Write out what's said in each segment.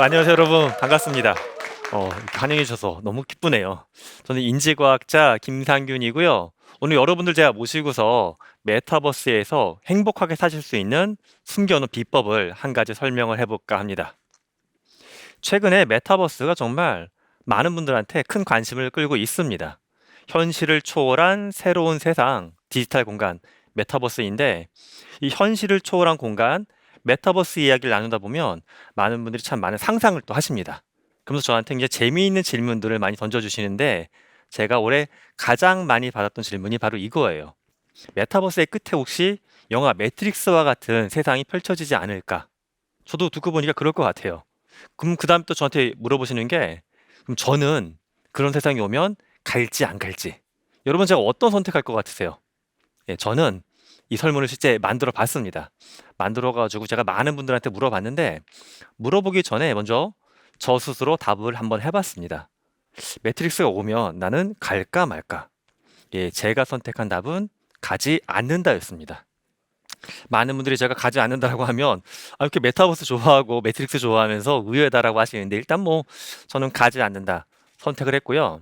안녕하세요 여러분. 반갑습니다. 이렇게 환영해 주셔서 너무 기쁘네요. 저는 인지과학자 김상균이고요. 오늘 여러분들 제가 모시고서 메타버스에서 행복하게 사실 수 있는 숨겨놓은 비법을 한 가지 설명을 해볼까 합니다. 최근에 메타버스가 정말 많은 분들한테 큰 관심을 끌고 있습니다. 현실을 초월한 새로운 세상, 디지털 공간, 메타버스인데 이 현실을 초월한 공간, 메타버스 이야기를 나누다 보면 많은 분들이 참 많은 상상을 또 하십니다. 그러면서 저한테 이제 재미있는 질문들을 많이 던져주시는데 제가 올해 가장 많이 받았던 질문이 바로 이거예요. 메타버스의 끝에 혹시 영화 매트릭스와 같은 세상이 펼쳐지지 않을까? 저도 듣고 보니까 그럴 것 같아요. 그럼 그 다음 또 저한테 물어보시는 게 그럼 저는 그런 세상이 오면 갈지 안 갈지. 여러분 제가 어떤 선택할 것 같으세요? 예, 저는 이 설문을 실제 만들어 봤습니다. 만들어 가지고 제가 많은 분들한테 물어봤는데 물어보기 전에 먼저 저 스스로 답을 한번 해봤습니다. 매트릭스가 오면 나는 갈까 말까? 예, 제가 선택한 답은 가지 않는다였습니다. 많은 분들이 제가 가지 않는다라고 하면 이렇게 메타버스 좋아하고 매트릭스 좋아하면서 의외다라고 하시는데 일단 뭐 저는 가지 않는다 선택을 했고요.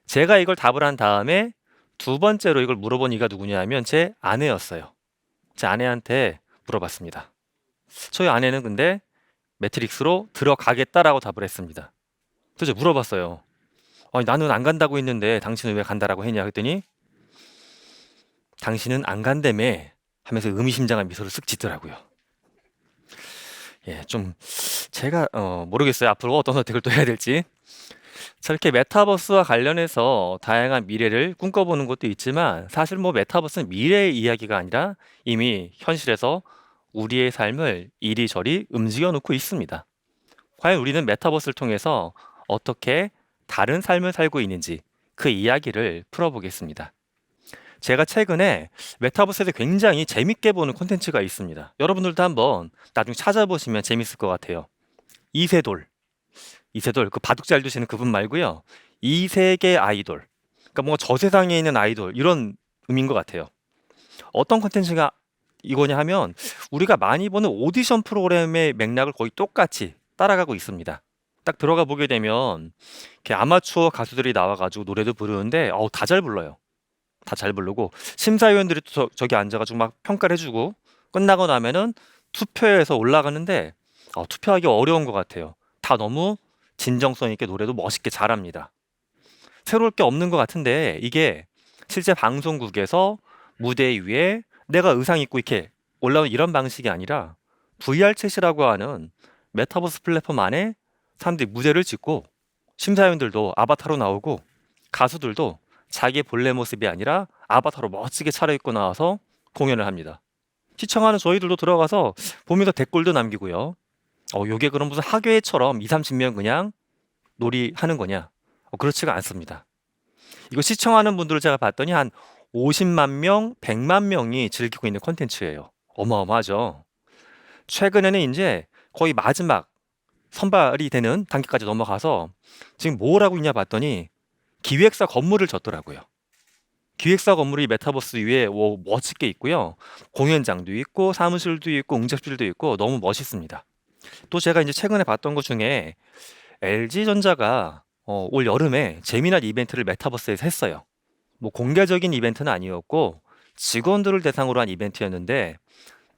제가 이걸 답을 한 다음에 두 번째로 이걸 물어본 이가 누구냐면 제 아내였어요. 제 아내한테 물어봤습니다. 저희 아내는 근데 매트릭스로 들어가겠다라고 답을 했습니다. 그래서 물어봤어요. 아니, 나는 안 간다고 했는데 당신은 왜 간다라고 했냐 그랬더니 당신은 안 간다며 하면서 의미심장한 미소를 쓱 짓더라고요. 예, 좀 제가 모르겠어요. 앞으로 어떤 선택을 또 해야 될지. 저렇게 메타버스와 관련해서 다양한 미래를 꿈꿔보는 것도 있지만 사실 뭐 메타버스는 미래의 이야기가 아니라 이미 현실에서 우리의 삶을 이리저리 움직여 놓고 있습니다. 과연 우리는 메타버스를 통해서 어떻게 다른 삶을 살고 있는지 그 이야기를 풀어보겠습니다. 제가 최근에 메타버스에서 굉장히 재밌게 보는 콘텐츠가 있습니다. 여러분들도 한번 나중에 찾아보시면 재밌을 것 같아요. 이세돌. 이세돌, 그 바둑 잘 두시는 그분 말고요. 이세계 아이돌. 그러니까 뭔가 저 세상에 있는 아이돌 이런 의미인 것 같아요. 어떤 콘텐츠가 이거냐 하면 우리가 많이 보는 오디션 프로그램의 맥락을 거의 똑같이 따라가고 있습니다. 딱 들어가 보게 되면 이렇게 아마추어 가수들이 나와가지고 노래도 부르는데 다 잘 불러요. 다 잘 부르고 심사위원들이 또 저기 앉아가지고 막 평가를 해주고 끝나고 나면은 투표해서 올라가는데 투표하기 어려운 것 같아요. 다 너무 진정성 있게 노래도 멋있게 잘합니다. 새로울 게 없는 것 같은데 이게 실제 방송국에서 무대 위에 내가 의상 입고 이렇게 올라오는 이런 방식이 아니라 VR 챗이라고 하는 메타버스 플랫폼 안에 사람들이 무대를 짓고 심사위원들도 아바타로 나오고 가수들도 자기의 본래 모습이 아니라 아바타로 멋지게 차려입고 나와서 공연을 합니다. 시청하는 저희들도 들어가서 보면서 댓글도 남기고요. 요게 그럼 무슨 학예처럼 2, 30명 그냥 놀이하는 거냐? 그렇지가 않습니다. 이거 시청하는 분들을 제가 봤더니 한 50만 명, 100만 명이 즐기고 있는 콘텐츠예요. 어마어마하죠. 최근에는 이제 거의 마지막 선발이 되는 단계까지 넘어가서 지금 뭘 하고 있냐 봤더니 기획사 건물을 졌더라고요. 기획사 건물이 메타버스 위에 멋있게 있고요. 공연장도 있고 사무실도 있고 응접실도 있고 너무 멋있습니다. 또 제가 이제 최근에 봤던 것 중에 LG전자가 올 여름에 재미난 이벤트를 메타버스에서 했어요. 뭐 공개적인 이벤트는 아니었고 직원들을 대상으로 한 이벤트였는데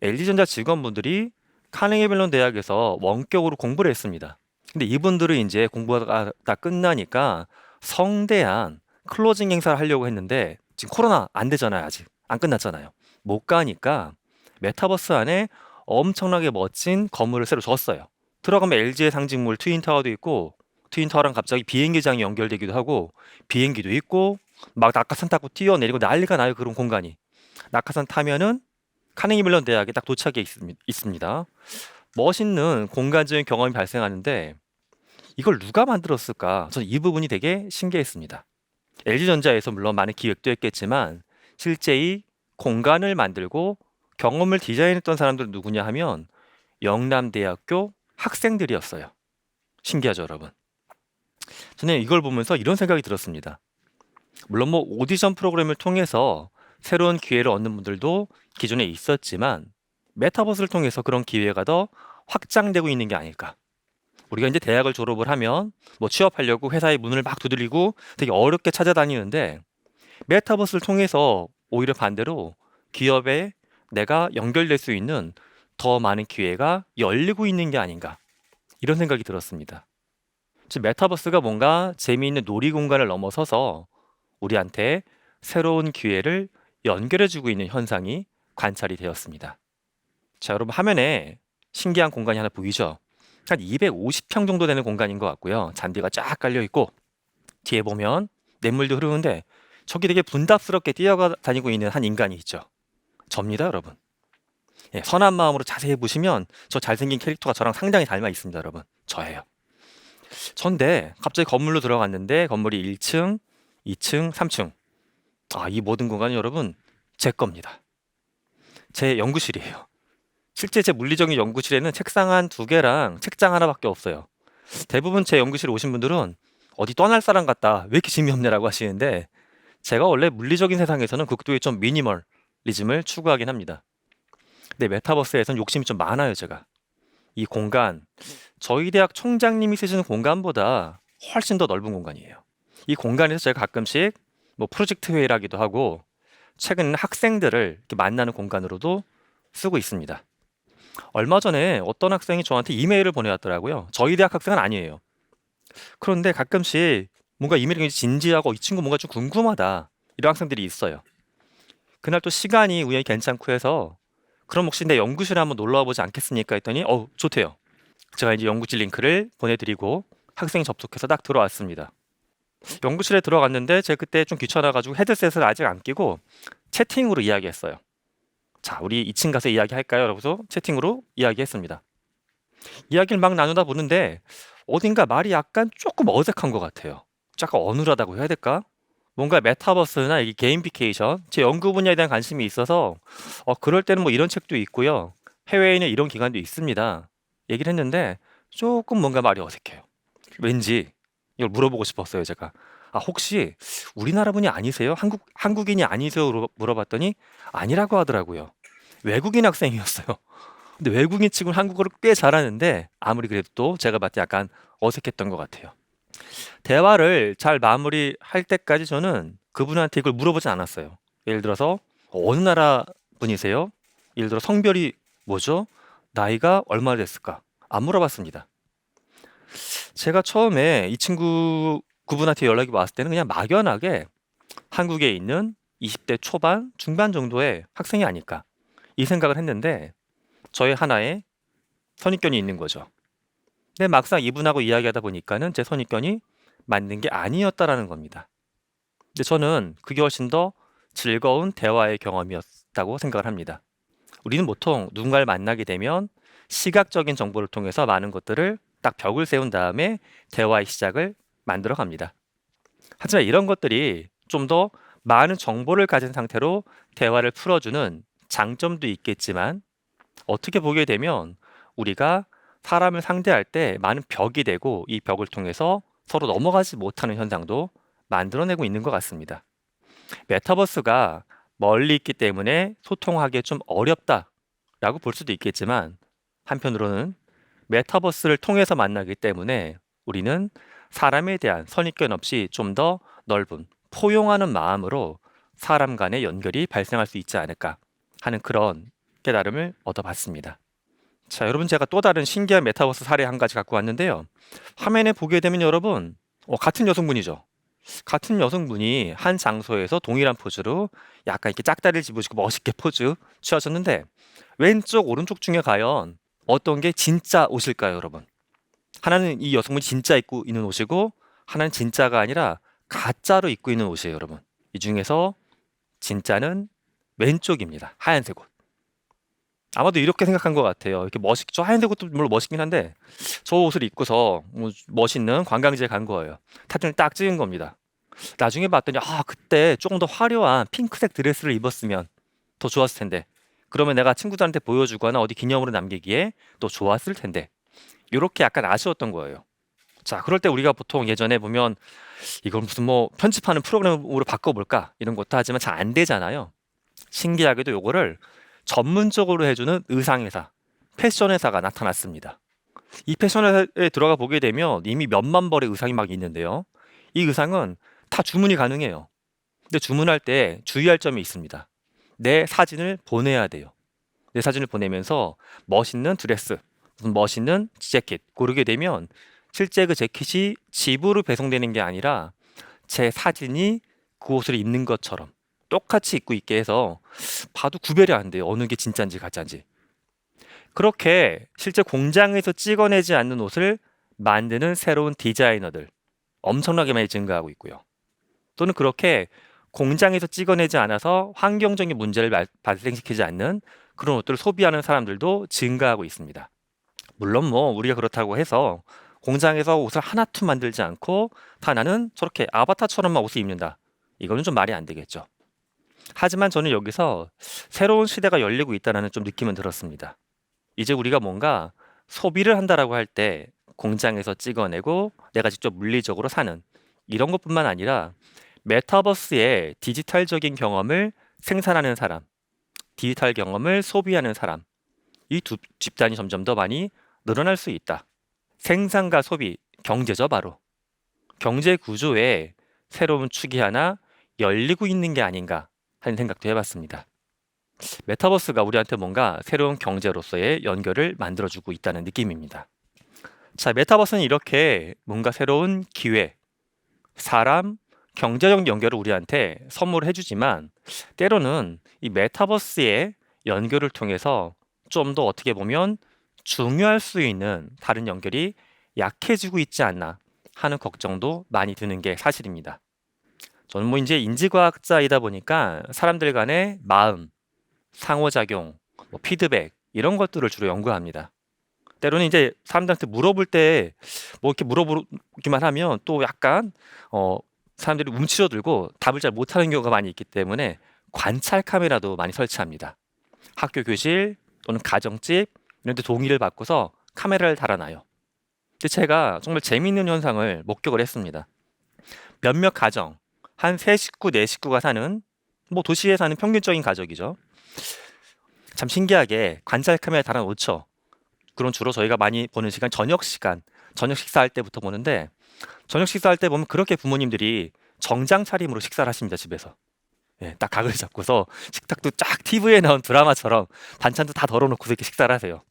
LG전자 직원분들이 카네기 멜론 대학에서 원격으로 공부를 했습니다. 근데 이분들은 이제 공부가 다 끝나니까 성대한 클로징 행사를 하려고 했는데 지금 코로나 안 되잖아요. 아직 안 끝났잖아요. 못 가니까 메타버스 안에 엄청나게 멋진 건물을 새로 줬어요. 들어가면 LG의 상징물 트윈타워도 있고 트윈타워랑 갑자기 비행기장이 연결되기도 하고 비행기도 있고 막 낙하산 타고 뛰어내리고 난리가 나요. 그런 공간이. 낙하산 타면은 카네기 멜론 대학에 딱 도착해 있습니다. 멋있는 공간적인 경험이 발생하는데 이걸 누가 만들었을까? 저는 이 부분이 되게 신기했습니다. LG전자에서 물론 많은 기획도 했겠지만 실제 이 공간을 만들고 경험을 디자인했던 사람들은 누구냐 하면 영남대학교 학생들이었어요. 신기하죠, 여러분? 저는 이걸 보면서 이런 생각이 들었습니다. 물론 뭐 오디션 프로그램을 통해서 새로운 기회를 얻는 분들도 기존에 있었지만 메타버스를 통해서 그런 기회가 더 확장되고 있는 게 아닐까. 우리가 이제 대학을 졸업을 하면 뭐 취업하려고 회사의 문을 막 두드리고 되게 어렵게 찾아다니는데 메타버스를 통해서 오히려 반대로 기업에 내가 연결될 수 있는 더 많은 기회가 열리고 있는 게 아닌가 이런 생각이 들었습니다. 즉 메타버스가 뭔가 재미있는 놀이 공간을 넘어서서 우리한테 새로운 기회를 연결해주고 있는 현상이 관찰이 되었습니다. 자, 여러분 화면에 신기한 공간이 하나 보이죠? 한 250평 정도 되는 공간인 것 같고요. 잔디가 쫙 깔려 있고 뒤에 보면 냇물도 흐르는데 저기 되게 분답스럽게 뛰어다니고 있는 한 인간이 있죠. 접니다, 여러분. 예, 선한 마음으로 자세히 보시면 저 잘생긴 캐릭터가 저랑 상당히 닮아 있습니다, 여러분. 저예요. 전데 갑자기 건물로 들어갔는데 건물이 1층, 2층, 3층. 이 모든 공간이 여러분 제 겁니다. 제 연구실이에요. 실제 제 물리적인 연구실에는 책상 한 2개랑 책장 하나밖에 없어요. 대부분 제 연구실에 오신 분들은 어디 떠날 사람 같다, 왜 이렇게 짐이 없냐라고 하시는데 제가 원래 물리적인 세상에서는 극도의 좀 미니멀리즘을 추구하긴 합니다. 근데 메타버스에서는 욕심이 좀 많아요, 제가. 이 공간, 저희 대학 총장님이 쓰시는 공간보다 훨씬 더 넓은 공간이에요. 이 공간에서 제가 가끔씩 뭐 프로젝트 회의를 하기도 하고 최근에는 학생들을 이렇게 만나는 공간으로도 쓰고 있습니다. 얼마 전에 어떤 학생이 저한테 이메일을 보내왔더라고요. 저희 대학 학생은 아니에요. 그런데 가끔씩 뭔가 이메일이 굉장히 진지하고 이 친구 뭔가 좀 궁금하다 이런 학생들이 있어요. 그날 또 시간이 우연히 괜찮고 해서 그럼 혹시 내 연구실에 한번 놀러 와보지 않겠습니까? 했더니 좋대요. 제가 이제 연구실 링크를 보내드리고 학생이 접속해서 딱 들어왔습니다. 연구실에 들어갔는데 제가 그때 좀 귀찮아가지고 헤드셋을 아직 안 끼고 채팅으로 이야기했어요. 자, 우리 2층 가서 이야기할까요? 라고서 채팅으로 이야기했습니다. 이야기를 막 나누다 보는데 어딘가 말이 약간 조금 어색한 것 같아요. 약간 어눌하다고 해야 될까? 뭔가 메타버스나 이 게임피케이션, 제 연구 분야에 대한 관심이 있어서 그럴 때는 뭐 이런 책도 있고요. 해외에는 이런 기관도 있습니다. 얘기를 했는데 조금 뭔가 말이 어색해요. 왠지 이걸 물어보고 싶었어요, 제가. 혹시 우리나라 분이 아니세요? 한국인이 아니세요? 물어봤더니 아니라고 하더라고요. 외국인 학생이었어요. 근데 외국인 치고는 한국어를 꽤 잘하는데 아무리 그래도 또 제가 봤을 때 약간 어색했던 것 같아요. 대화를 잘 마무리할 때까지 저는 그분한테 이걸 물어보지 않았어요. 예를 들어서 어느 나라 분이세요? 예를 들어 성별이 뭐죠? 나이가 얼마나 됐을까? 안 물어봤습니다. 제가 처음에 이 그분한테 연락이 왔을 때는 그냥 막연하게 한국에 있는 20대 초반, 중반 정도의 학생이 아닐까 이 생각을 했는데 저의 하나의 선입견이 있는 거죠. 근데 막상 이분하고 이야기하다 보니까는 제 선입견이 맞는 게 아니었다라는 겁니다. 근데 저는 그게 훨씬 더 즐거운 대화의 경험이었다고 생각을 합니다. 우리는 보통 누군가를 만나게 되면 시각적인 정보를 통해서 많은 것들을 딱 벽을 세운 다음에 대화의 시작을 만들어 갑니다. 하지만 이런 것들이 좀 더 많은 정보를 가진 상태로 대화를 풀어주는 장점도 있겠지만 어떻게 보게 되면 우리가 사람을 상대할 때 많은 벽이 되고 이 벽을 통해서 서로 넘어가지 못하는 현상도 만들어내고 있는 것 같습니다. 메타버스가 멀리 있기 때문에 소통하기 좀 어렵다라고 볼 수도 있겠지만 한편으로는 메타버스를 통해서 만나기 때문에 우리는 사람에 대한 선입견 없이 좀 더 넓은 포용하는 마음으로 사람 간의 연결이 발생할 수 있지 않을까 하는 그런 깨달음을 얻어봤습니다. 자, 여러분 제가 또 다른 신기한 메타버스 사례 한 가지 갖고 왔는데요. 화면에 보게 되면 여러분 같은 여성분이죠. 같은 여성분이 한 장소에서 동일한 포즈로 약간 이렇게 짝다리를 집으시고 멋있게 포즈 취하셨는데 왼쪽 오른쪽 중에 과연 어떤 게 진짜 옷일까요, 여러분? 하나는 이 여성분이 진짜 입고 있는 옷이고 하나는 진짜가 아니라 가짜로 입고 있는 옷이에요, 여러분. 이 중에서 진짜는 왼쪽입니다. 하얀색 옷. 아마도 이렇게 생각한 것 같아요. 이렇게 저 하얀색 옷도 물론 멋있긴 한데 저 옷을 입고서 멋있는 관광지에 간 거예요. 사진을 딱 찍은 겁니다. 나중에 봤더니 그때 조금 더 화려한 핑크색 드레스를 입었으면 더 좋았을 텐데 그러면 내가 친구들한테 보여주거나 어디 기념으로 남기기에 또 좋았을 텐데 이렇게 약간 아쉬웠던 거예요. 자, 그럴 때 우리가 보통 예전에 보면 이걸 무슨 뭐 편집하는 프로그램으로 바꿔볼까 이런 것도 하지만 잘 안 되잖아요. 신기하게도 요거를 전문적으로 해주는 의상회사, 패션 회사가 나타났습니다. 이 패션에 들어가 보게 되면 이미 몇만 벌의 의상이 막 있는데요. 이 의상은 다 주문이 가능해요. 근데 주문할 때 주의할 점이 있습니다. 내 사진을 보내야 돼요. 내 사진을 보내면서 멋있는 드레스, 무슨 멋있는 재킷 고르게 되면 실제 그 재킷이 집으로 배송되는 게 아니라 제 사진이 그 옷을 입는 것처럼 똑같이 입고 있게 해서 봐도 구별이 안 돼요. 어느 게 진짜인지 가짜인지. 그렇게 실제 공장에서 찍어내지 않는 옷을 만드는 새로운 디자이너들 엄청나게 많이 증가하고 있고요. 또는 그렇게 공장에서 찍어내지 않아서 환경적인 문제를 발생시키지 않는 그런 옷들을 소비하는 사람들도 증가하고 있습니다. 물론 뭐 우리가 그렇다고 해서 공장에서 옷을 하나도 만들지 않고 다 나는 저렇게 아바타처럼만 옷을 입는다. 이거는 좀 말이 안 되겠죠. 하지만 저는 여기서 새로운 시대가 열리고 있다는 좀 느낌은 들었습니다. 이제 우리가 뭔가 소비를 한다라고 할 때 공장에서 찍어내고 내가 직접 물리적으로 사는 이런 것뿐만 아니라 메타버스의 디지털적인 경험을 생산하는 사람, 디지털 경험을 소비하는 사람, 이 두 집단이 점점 더 많이 늘어날 수 있다. 생산과 소비, 경제죠, 바로. 경제 구조에 새로운 축이 하나 열리고 있는 게 아닌가 하는 생각도 해봤습니다. 메타버스가 우리한테 뭔가 새로운 경제로서의 연결을 만들어주고 있다는 느낌입니다. 자, 메타버스는 이렇게 뭔가 새로운 기회, 사람, 경제적 연결을 우리한테 선물해 주지만 때로는 이 메타버스의 연결을 통해서 좀 더 어떻게 보면 중요할 수 있는 다른 연결이 약해지고 있지 않나 하는 걱정도 많이 드는 게 사실입니다. 저는 뭐 이제 인지과학자이다 보니까 사람들 간의 마음, 상호작용, 뭐 피드백 이런 것들을 주로 연구합니다. 때로는 이제 사람들한테 물어볼 때 뭐 이렇게 물어보기만 하면 또 약간 사람들이 움츠러들고 답을 잘 못하는 경우가 많이 있기 때문에 관찰 카메라도 많이 설치합니다. 학교 교실 또는 가정집 이런 데 동의를 받고서 카메라를 달아놔요. 근데 제가 정말 재미있는 현상을 목격을 했습니다. 몇몇 가정, 한 세 식구, 네 식구가 사는 뭐 도시에 사는 평균적인 가족이죠. 참 신기하게 관찰 카메라에 달아놓죠. 그럼 주로 저희가 많이 보는 시간, 저녁 식사할 때부터 보는데 저녁 식사할 때 보면 그렇게 부모님들이 정장 차림으로 식사를 하십니다, 집에서. 예, 딱 각을 잡고서 식탁도 쫙 TV에 나온 드라마처럼 반찬도 다 덜어놓고서 이렇게 식사를 하세요.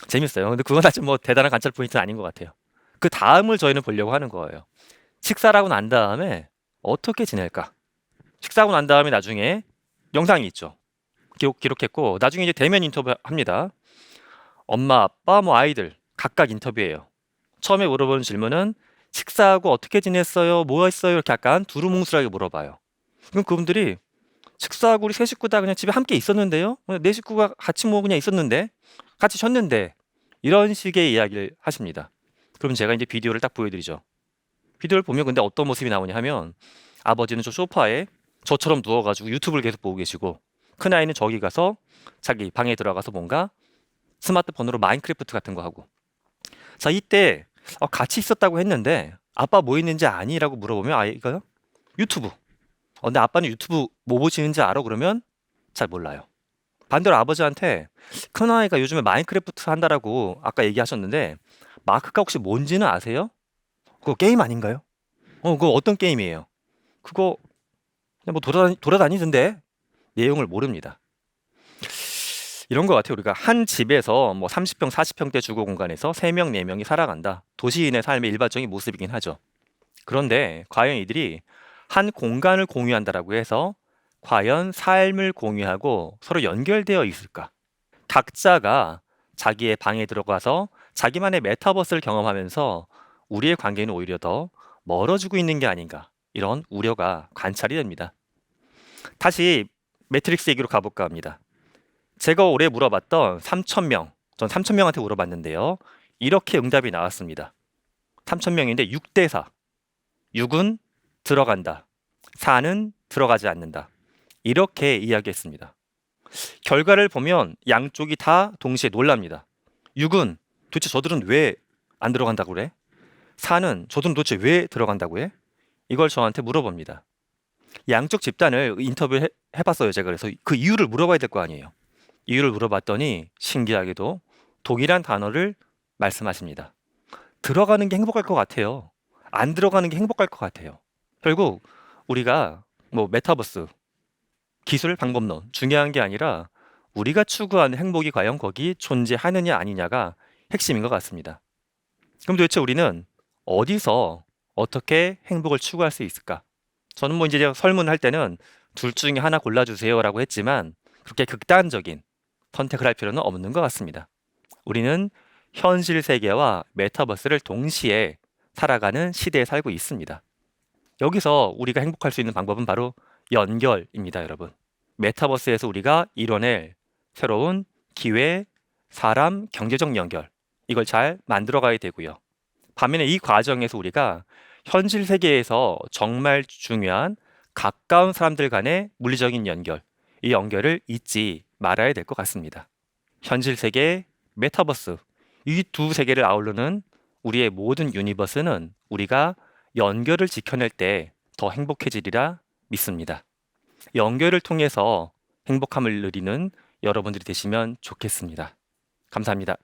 재밌어요. 근데 그건 아직 뭐 대단한 관찰 포인트는 아닌 것 같아요. 그 다음을 저희는 보려고 하는 거예요. 식사를 하고 난 다음에 어떻게 지낼까? 식사하고 난 다음에 나중에 영상이 있죠. 기록했고 나중에 이제 대면 인터뷰 합니다. 엄마, 아빠, 뭐 아이들 각각 인터뷰해요. 처음에 물어보는 질문은 식사하고 어떻게 지냈어요? 뭐 했어요? 이렇게 약간 두루뭉술하게 물어봐요. 그럼 그분들이 식사하고 우리 세 식구 다 그냥 집에 함께 있었는데요? 네 식구가 같이 뭐 그냥 있었는데? 같이 쉬었는데? 이런 식의 이야기를 하십니다. 그럼 제가 이제 비디오를 딱 보여드리죠. 비디오를 보면 근데 어떤 모습이 나오냐 하면 아버지는 저 소파에 저처럼 누워가지고 유튜브를 계속 보고 계시고 큰아이는 저기 가서 자기 방에 들어가서 뭔가 스마트폰으로 마인크래프트 같은 거 하고 자 이때 같이 있었다고 했는데 아빠 뭐 했는지 아니라고 물어보면 아이가 유튜브 근데 아빠는 유튜브 뭐 보시는지 알아? 그러면 잘 몰라요. 반대로 아버지한테 큰아이가 요즘에 마인크래프트 한다라고 아까 얘기하셨는데 마크가 혹시 뭔지는 아세요? 그거 게임 아닌가요? 그거 어떤 게임이에요? 그거 그냥 뭐 돌아다니던데 내용을 모릅니다. 이런 것 같아요. 우리가 한 집에서 뭐 30평, 40평대 주거 공간에서 3명, 4명이 살아간다. 도시인의 삶의 일반적인 모습이긴 하죠. 그런데 과연 이들이 한 공간을 공유한다라고 해서 과연 삶을 공유하고 서로 연결되어 있을까? 각자가 자기의 방에 들어가서 자기만의 메타버스를 경험하면서 우리의 관계는 오히려 더 멀어지고 있는 게 아닌가? 이런 우려가 관찰이 됩니다. 다시 매트릭스 얘기로 가볼까 합니다. 제가 올해 물어봤던 3,000명, 전 3,000명한테 물어봤는데요. 이렇게 응답이 나왔습니다. 3,000명인데 6대 4. 6은 들어간다. 4는 들어가지 않는다. 이렇게 이야기했습니다. 결과를 보면 양쪽이 다 동시에 놀랍니다. 6은 도대체 저들은 왜 안 들어간다고 그래? 4는 저들은 도대체 왜 들어간다고 해? 이걸 저한테 물어봅니다. 양쪽 집단을 인터뷰해봤어요. 제가 그래서 그 이유를 물어봐야 될 거 아니에요. 이유를 물어봤더니 신기하게도 동일한 단어를 말씀하십니다. 들어가는 게 행복할 것 같아요. 안 들어가는 게 행복할 것 같아요. 결국 우리가 뭐 메타버스, 기술, 방법론 중요한 게 아니라 우리가 추구하는 행복이 과연 거기 존재하느냐 아니냐가 핵심인 것 같습니다. 그럼 도대체 우리는 어디서 어떻게 행복을 추구할 수 있을까? 저는 뭐 이제 설문할 때는 둘 중에 하나 골라주세요라고 했지만 그렇게 극단적인 선택을 할 필요는 없는 것 같습니다. 우리는 현실 세계와 메타버스를 동시에 살아가는 시대에 살고 있습니다. 여기서 우리가 행복할 수 있는 방법은 바로 연결입니다, 여러분. 메타버스에서 우리가 이뤄낼 새로운 기회, 사람, 경제적 연결, 이걸 잘 만들어 가야 되고요. 반면에 이 과정에서 우리가 현실 세계에서 정말 중요한 가까운 사람들 간의 물리적인 연결, 이 연결을 잊지 말아야 될 것 같습니다. 현실 세계, 메타버스, 이 두 세계를 아우르는 우리의 모든 유니버스는 우리가 연결을 지켜낼 때 더 행복해지리라 믿습니다. 연결을 통해서 행복함을 누리는 여러분들이 되시면 좋겠습니다. 감사합니다.